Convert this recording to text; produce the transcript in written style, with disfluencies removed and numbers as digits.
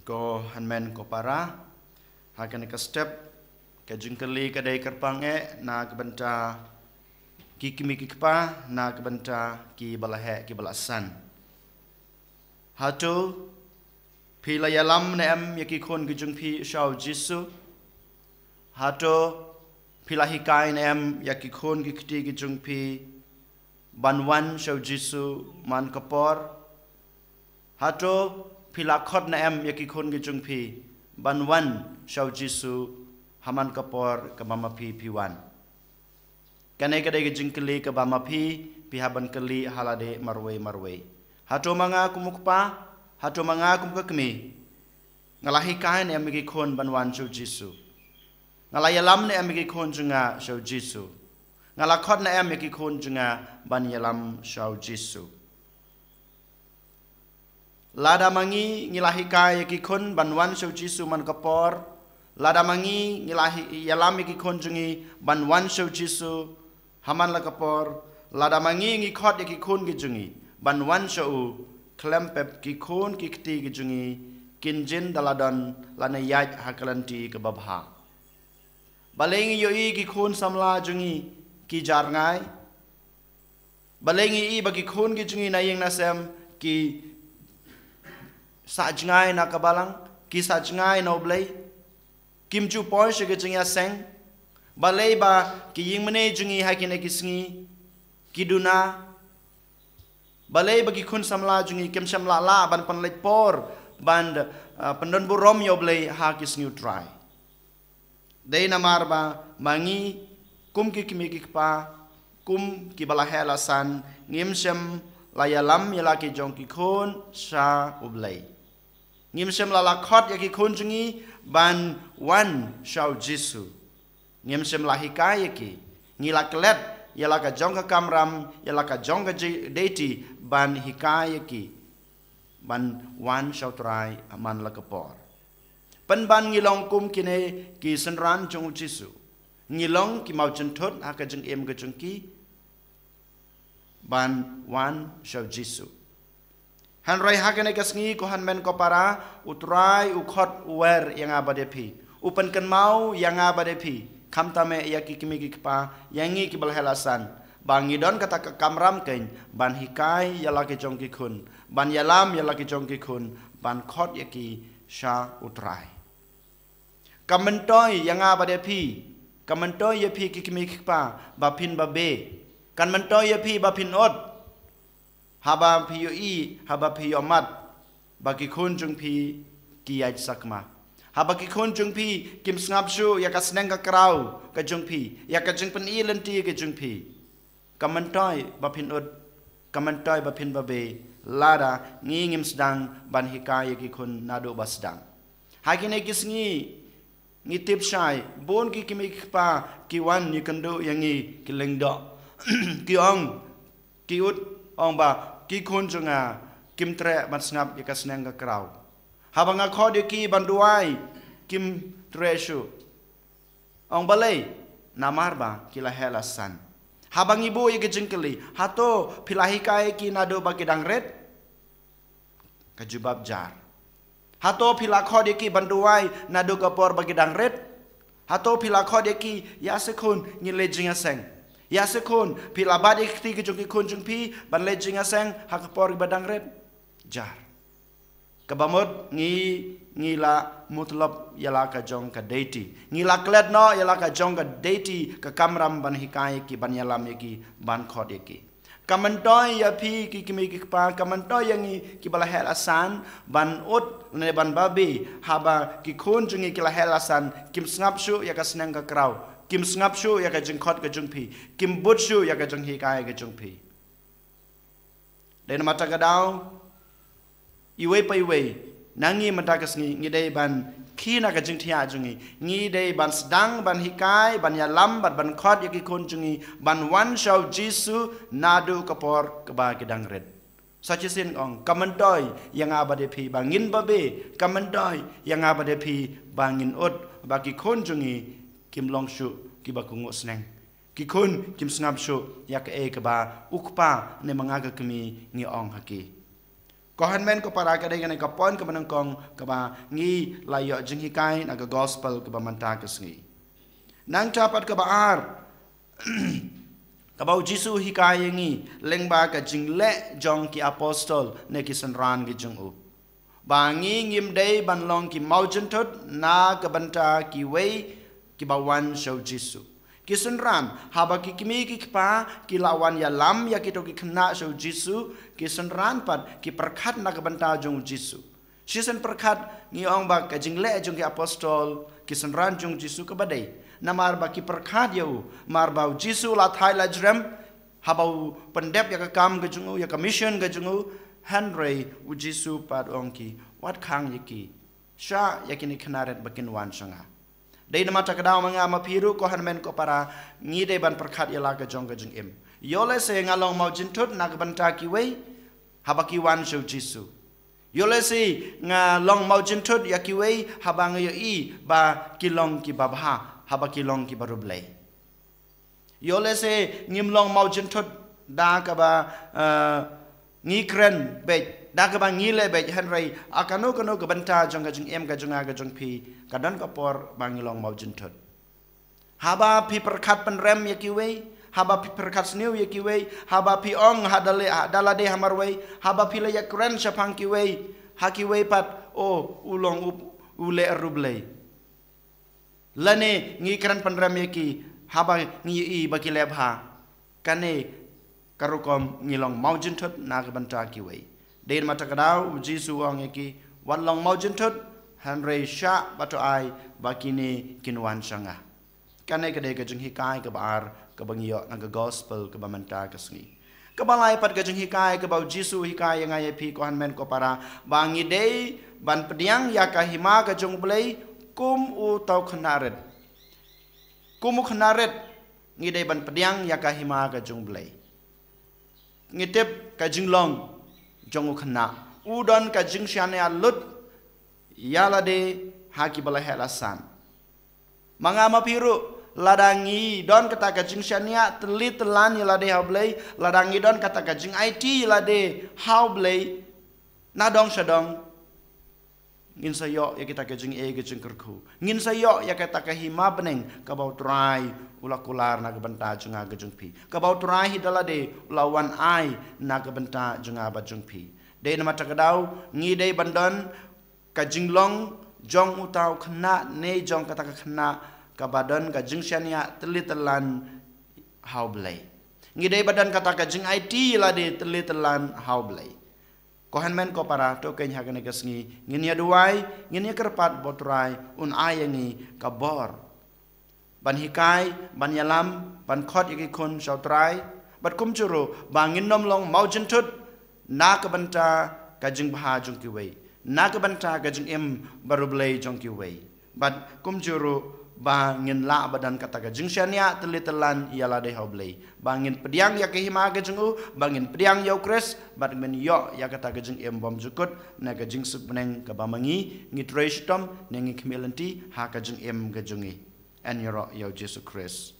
ko hanmen ko para hakan ka step ka jingkali ka dai karpang na kebenta ki kimi kikpa na kebenta ki balahe ki balasan hatu pila yalam ne am yaki khon gijung phi shau jisu hatu pila hikai ne am yaki khon gikti gijung phi banwan shau jisu man kapor hatu pila khot na am yaki khon gijung phi banwan shau jisu haman kapor ka mama phi piwan kanai kadai gijing keli ka mama phi haban keli halade marwe hatu manga kumukpa hatu manga kumkakmi ngalahi kain am yaki khon banwan shau jisu ngalayalam ne am yaki khon junga shau jisu ngalakhot na am yaki khon junga ban yalam shau jisu lada mangi ngilahi kai yaki khon banwan shau jisu man kapor lada mangi ngilahi yalam yaki khon jungi banwan shau jisu haman la kapor lada mangi ngi khot yaki khon gi jungi banwan shau klempep ki khon ki kti gi jungi kinjin daladon lana yaj hakalanti ke babha balengi yoi ki khon samla jungi ki jar ngai balengi i bagi khon gi jungi na yeng nasem ki sa jingai na kabalang ki sa jingai no blai kim chu poi shige jinga seng balei ba ki ying mane jungi hakine kisngi kiduna balei bagi khun samla jungi kim samla la ban pan lek por ban pandon burom yo blai ha kisngi try dei namar ba mangi kum ki kimi ki pa kum ki bala helasan ngim sem layalam yalaki jong ki khon sha ublai ngim sem la khot yaki khon jungi ban wan shau jisu ngim sem la hikai yaki ngila klet yalaka jong ka kamram yalaka jong ka deiti ban hikai yaki ban wan shau trai aman la kapor pan ban ngilong kum kine ki senran jong jisu ngilong ki mau jentot aka jeng em ka jeng ki ban wan shau jisu han rai hakane kasngi ko han men ko para utrai ukhot wer yang abadepi upan kan mau yang abadepi khamtame yaki kimi pa yangi ki balhelasan bangi don kata ka kamram ken ban hikai yalaki jongki khun ban yalam yalaki jongki khun ban khot yaki sha utrai kamentoy yang abadepi kamentoy yapi ki kimi pa bapin babe kan mentoy yapi bapin ot haba piyo i haba piyo mat bagi khun jung pi kiyaj sakma haba ki khun jung pi kim snap shu ya ka sneng ka krau ka jung pi ya ka jung pen i lenti ka jung pi kamantoy bapin ot kamantoy bapin babe lada ngi ngim sedang ban hikaya ki khun nado basdang hakine kisngi ngi tip shai bon ki kimi pa ki wan ni kando yangi ki lengdo ki ong ki ut ong ba ki khun junga kim tre ban snap ya ka sneng ka krau habanga khod ki banduai kim tre shu ong balai namar ba kila helasan habang ibu ya ke jengkeli hato pilahi kai ki nado ba kedang red ka jubab jar hato pila khod ki banduai nado ka por ba kedang red hato pila khod ki ya sekun ni lejinga seng ya sekun pila badi ki ke jung ki kun jung pi ban lejinga seng hak por badang red jar kabamot ngila mutlab yalaka jong ka deiti ngila klet no yalaka jong ka deiti ka kamram ban hikai ki ban yalam ki ban khod ki kamantoy ya pi ki kimi ki pa kamantoy yangi ki bala hel asan ban ut ne ban babi haba ki khun jungi ki la hel asan kim snap shu ya ka sneng ka krau kim snap shu ya ka jing khot ka jung pi kim but shu ya ka jong hikai ka jung pi den mata ka daw iwe pa iwe nangi matakas ngi dei ban khina ka jing thia jungi ngi dei ban sedang ban hikai ban yalam ban khot yaki khon jungi ban wan shau jisu nadu kapor ka ba kedang red sachisin ong kamantoy yang abade phi bangin babe kamantoy yang abade phi bangin ot ba ki khon jungi kim long shu ki ba kungo sneng ki khon kim snap shu yak e ka ba ukpa ne manga ka kemi ngi ong haki Kohan men ko para kadai ganai kapon ke menangkong ke ba ngi layo jing hikai na gospel ke ba manta ke sengi. Nang capat ke ba ar kabau Jisu hikai ngi lengba ke jing le jong ki apostol ne ki senran ki jong u. Bangi ngim dei ban long ki maujen tot na ke banta ki wei ki bawan show Jisu. Ki senran haba ki kimi ki pa ki lawan ya lam ya ki to ki kena show Jisu ki senran pat ki perkat na ke banta jong Jisu. Si sen perkat ngi ong ba ke jing le jong ki apostol ki senran jong Jisu ke badai. Namar ba ki perkat yau mar bau Jisu la thai la jrem habau pendep ya ke kam ke jong ya ke mission ke jong Henry u Jisu pat ong ki wat khang yaki sha yakini knaret bakin wan sanga. Dei nama takadau manga mapiru ko hanmen ko para ngi de ban perkat yala ke jong im. Yole se ngalong mau jintut nak banta ki wei habaki wan show Jisu. Yole se ngalong mau jintut ya ki wei habang yo I ba kilong ki babha habaki long ki barublei. Yole se ngimlong mau jintut da ka ba ngi kren be da ka ba ngi le be Henry akano kono ke banta jong im ka jong pi kadon kapor bangilong mau jintut. Haba pi perkat penrem ya ki wei haba pi perkat sniu ya ki wei haba pi ong dalade hamar wei haba pi le ya kren sapang ki wei haki wei pat o ulong ule rublei. Lane ngi kren penrem ya ki haba ngi I baki lebha kane karukom ngilong mau jintut na ke banta ki wei. Dein mata kadau Jisu ong ya ki walong mau jintut Henry sha batu ai bakini kinwan sanga. Kane kade ke jeng hikai ke bar ke bangio na ke gospel ke bamanta ke sengi. Ke balai pat ke jeng hikai ke bau Jisu hikai yang ai pi ko men ko para bangi dei ban pediang ya ka hima ke jong blei kum u tau khanaret. Kum khanaret ngi dei ban pediang ya ka hima ke jong blei. Ngitip ke jeng long jong khana. Udon ke jeng syane alut yala de haki bala helasan. Manga mapiru ladangi don kata kajing syania telit telan yala de hablei ladangi don kata kajing IT yala de hablei nadong sadong ngin sayo ya kita kajing kajing kerku ngin sayo ya kata kahima beneng kabau trai ulakular na gebenta junga kajing pi kabau trai hidala de lawan ai na gebenta junga bajung pi de nama takadau ngi de bandon kajing long jong utau kena ne jong kata kena kabadan kajing syania telitelan haublei ngidai badan kata kajing IT la de telitelan haublei kohan men ko para to ken hagane kasngi nginya duai nginya kerpat botrai un ayangi kabor ban hikai ban yalam ban khot yaki kun sautrai bat kum juru bangin nom long mau jentut na kabanta kajing bha jong ki wei na ke banta ke jeng im baru belai jong ki wei bat kum juru bangin la badan kata ke jeng syania telitelan ialah de hoblei bangin pediang ya ke hima ke jengu bangin pediang yau kres bat men yo ya kata ke jeng im bom jukut na ke jeng suk beneng ke bamangi ngi trestom nengi kemilenti ha ke jeng im ke jengi en yoro yau Jesus Christ.